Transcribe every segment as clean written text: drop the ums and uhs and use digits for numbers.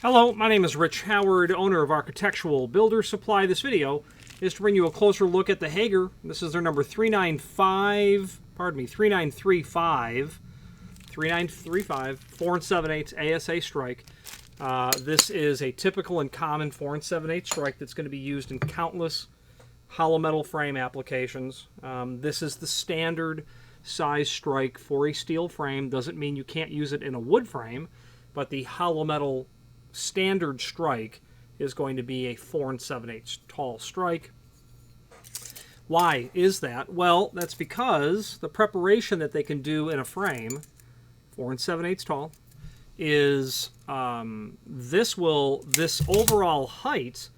Hello, my name is Rich Howard, owner of Architectural Builder Supply. This video is to bring you a closer look at the Hager. This is their number 3935, 4 7/8 ASA strike. This is a typical and common 4 7/8 strike that's going to be used in countless hollow metal frame applications. This is the standard size strike for a steel frame. Doesn't mean you can't use it in a wood frame, but the hollow metal standard strike is going to be a 4 7/8 tall strike. Why is that? Well, that's because the preparation that they can do in a frame, 4 7/8 tall, is this overall height.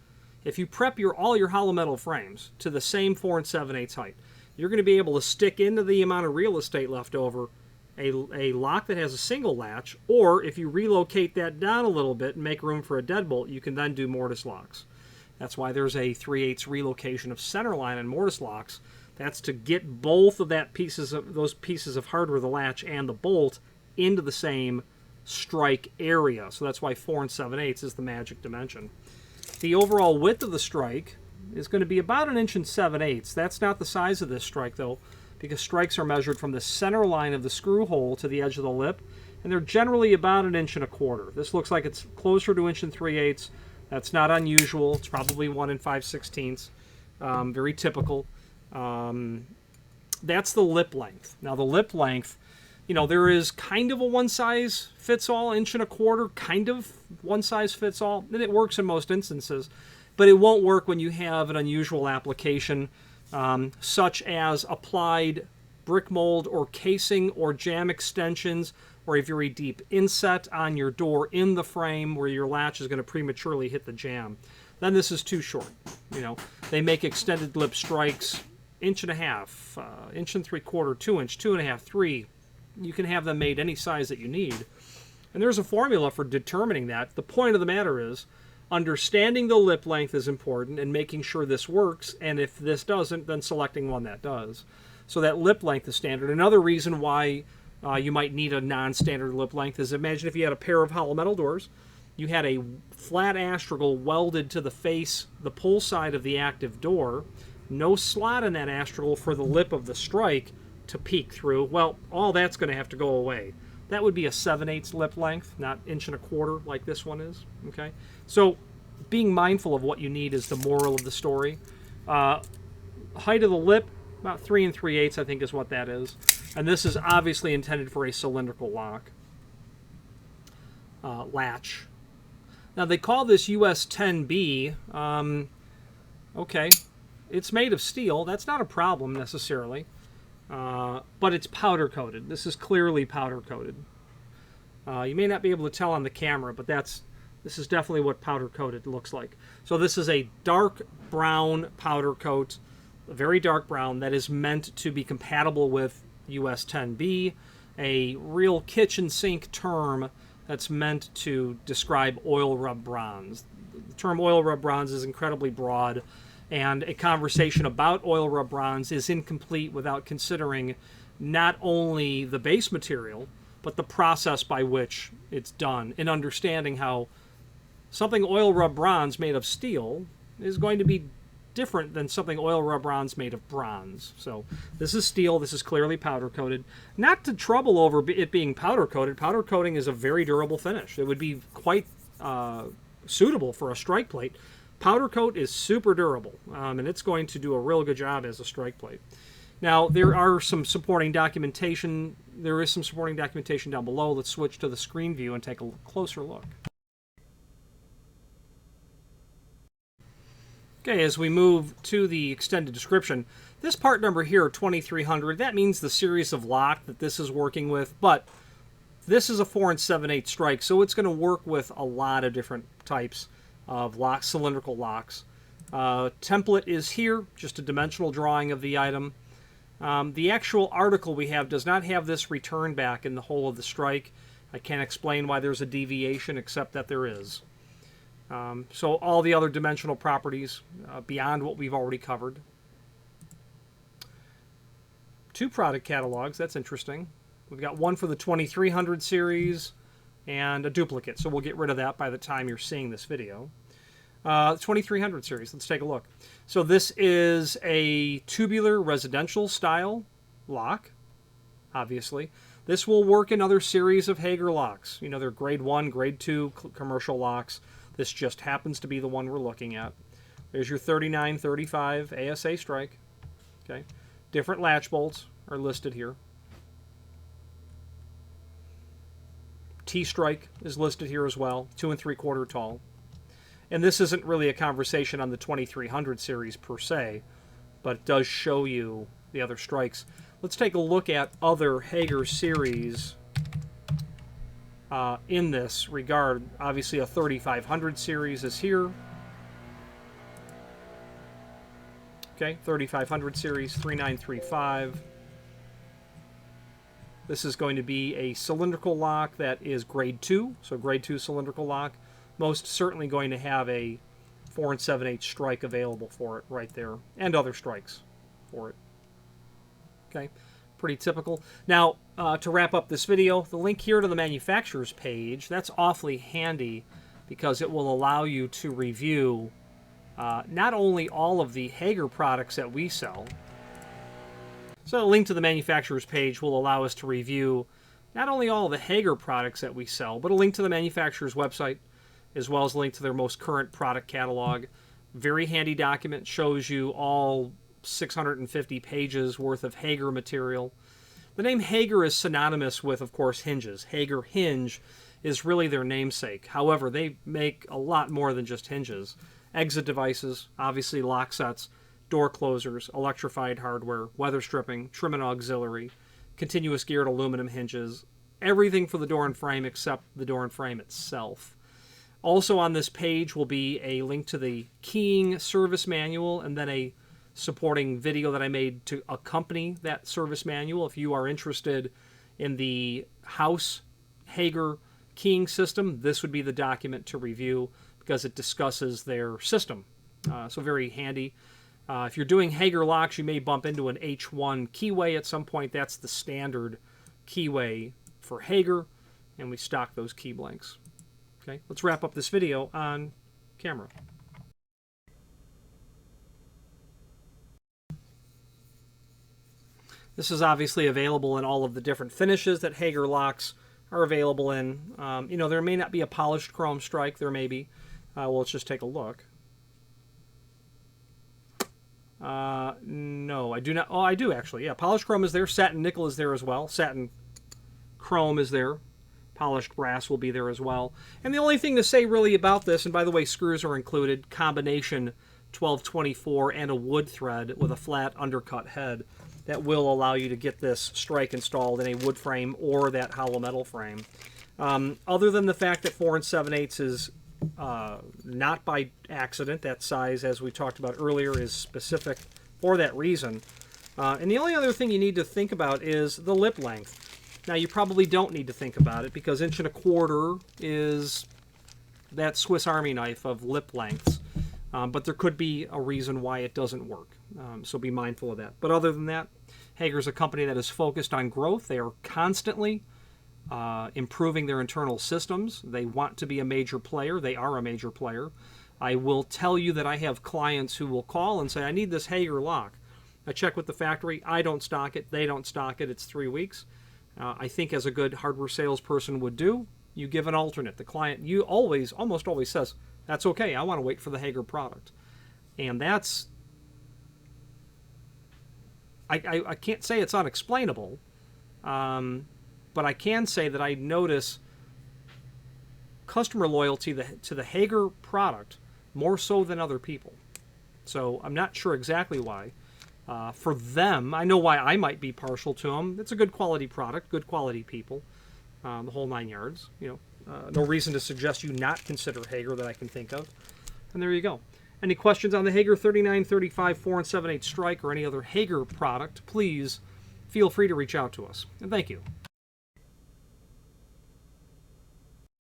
If you prep all your hollow metal frames to the same 4 7/8 height, you're going to be able to stick into the amount of real estate left over a lock that has a single latch, or if you relocate that down a little bit and make room for a deadbolt, you can then do mortise locks. That's why there's a 3/8 relocation of centerline and mortise locks. That's to get both of those pieces of hardware, the latch and the bolt, into the same strike area. So that's why 4 7/8 is the magic dimension. The overall width of the strike is going to be about 1 7/8 inches. That's not the size of this strike, though, because strikes are measured from the center line of the screw hole to the edge of the lip, and they're generally about 1.25 inches. This looks like it's closer to 1 3/8 inches. That's not unusual. It's probably 1 5/16. Very typical. That's the lip length. Now, the lip length, there is kind of a one-size-fits-all, 1.25 inches, kind of one-size-fits-all, and it works in most instances, but it won't work when you have an unusual application, such as applied brick mold or casing or jam extensions, or a very deep inset on your door in the frame where your latch is going to prematurely hit the jam. Then this is too short. They make extended lip strikes 1.5 inches, 1.75 inches, 2 inch, 2.5, 3. You can have them made any size that you need. And there's a formula for determining that. The point of the matter is, understanding the lip length is important and making sure this works, and if this doesn't, then selecting one that does. So that lip length is standard. Another reason why you might need a non-standard lip length is, imagine if you had a pair of hollow metal doors, you had a flat astragal welded to the face, the pull side of the active door, no slot in that astragal for the lip of the strike to peek through. Well, all that's going to have to go away. That would be a 7/8 lip length, not 1.25 inches like this one is. Okay, so being mindful of what you need is the moral of the story. Height of the lip, about 3 3/8, I think is what that is. And this is obviously intended for a cylindrical lock. Latch. Now they call this US10B. Okay, it's made of steel. That's not a problem necessarily. But it's powder coated. This is clearly powder coated. You may not be able to tell on the camera, but this is definitely what powder coated looks like. So this is a dark brown powder coat, a very dark brown, that is meant to be compatible with US10B, a real kitchen sink term that's meant to describe oil rub bronze. The term oil rub bronze is incredibly broad, and a conversation about oil rub bronze is incomplete without considering not only the base material, but the process by which it's done, and understanding how something oil rub bronze made of steel is going to be different than something oil rub bronze made of bronze. So this is steel. This is clearly powder coated. Not to trouble over it being powder coated. Powder coating is a very durable finish. It would be quite suitable for a strike plate. Powder coat is super durable, and it's going to do a real good job as a strike plate. Now, there is some supporting documentation down below. Let's switch to the screen view and take a closer look. Okay, as we move to the extended description, this part number here, 2300, that means the series of lock that this is working with, but this is a 4 7/8 strike, so it's going to work with a lot of different types of locks, cylindrical locks. Template is here, just a dimensional drawing of the item. The actual article we have does not have this return back in the hole of the strike. I can't explain why there's a deviation, except that there is. So all the other dimensional properties beyond what we've already covered. 2 product catalogs, that's interesting. We've got one for the 2300 series, and a duplicate. So we'll get rid of that by the time you're seeing this video. 2300 series, let's take a look. So this is a tubular residential style lock, obviously. This will work in other series of Hager locks. You know, they're grade 1, grade 2 commercial locks. This just happens to be the one we're looking at. There's your 3935 ASA strike. Okay, different latch bolts are listed here. T-strike is listed here as well, 2 3/4 tall. And this isn't really a conversation on the 2300 series per se, but it does show you the other strikes. Let's take a look at other Hager series in this regard. Obviously, a 3500 series is here. Okay, 3500 series, 3935. This is going to be a cylindrical lock that is grade 2, so grade 2 cylindrical lock. Most certainly going to have a 4 7/8 strike available for it right there, and other strikes for it. Okay, pretty typical. Now, to wrap up this video, the link here to the manufacturer's page, that's awfully handy because it will allow you to review not only all of the Hager products that we sell. So the link to the manufacturer's page will allow us to review not only all of the Hager products that we sell, but a link to the manufacturer's website, as well as a link to their most current product catalog. Very handy document, shows you all 650 pages worth of Hager material. The name Hager is synonymous with, of course, hinges. Hager hinge is really their namesake. However, they make a lot more than just hinges. Exit devices, obviously lock sets, door closers, electrified hardware, weather stripping, trim and auxiliary, continuous geared aluminum hinges, everything for the door and frame except the door and frame itself. Also on this page will be a link to the keying service manual and then a supporting video that I made to accompany that service manual. If you are interested in the house Hager keying system, this would be the document to review because it discusses their system. So very handy. If you're doing Hager locks, you may bump into an H1 keyway at some point. That's the standard keyway for Hager, and we stock those key blanks. Okay, let's wrap up this video on camera. This is obviously available in all of the different finishes that Hager locks are available in. You know, there may not be a polished chrome strike. There may be. Well, let's just take a look. No, I do not. Oh, I do actually. Yeah, polished chrome is there. Satin nickel is there as well. Satin chrome is there. Polished brass will be there as well. And the only thing to say really about this, and by the way, screws are included, combination 1224 and a wood thread with a flat undercut head that will allow you to get this strike installed in a wood frame or that hollow metal frame. Other than the fact that 4 7/8 is not by accident, that size, as we talked about earlier, is specific for that reason. And the only other thing you need to think about is the lip length. Now, you probably don't need to think about it because 1 1/4 is that Swiss Army knife of lip lengths. But there could be a reason why it doesn't work. So be mindful of that. But other than that, Hager's a company that is focused on growth. They are constantly improving their internal systems. They want to be a major player. They are a major player. I will tell you that I have clients who will call and say, I need this Hager lock. I check with the factory. I don't stock it. They don't stock it. It's 3 weeks. I think as a good hardware salesperson would do, you give an alternate. The client, almost always says, that's okay. I want to wait for the Hager product. And that's, I can't say it's unexplainable, but I can say that I notice customer loyalty to the Hager product more so than other people. So I'm not sure exactly why. For them, I know why I might be partial to them. It's a good quality product, good quality people, the whole 9 yards. You know, no reason to suggest you not consider Hager that I can think of. And there you go. Any questions on the Hager 3935 4 7/8 strike or any other Hager product, please feel free to reach out to us. And thank you.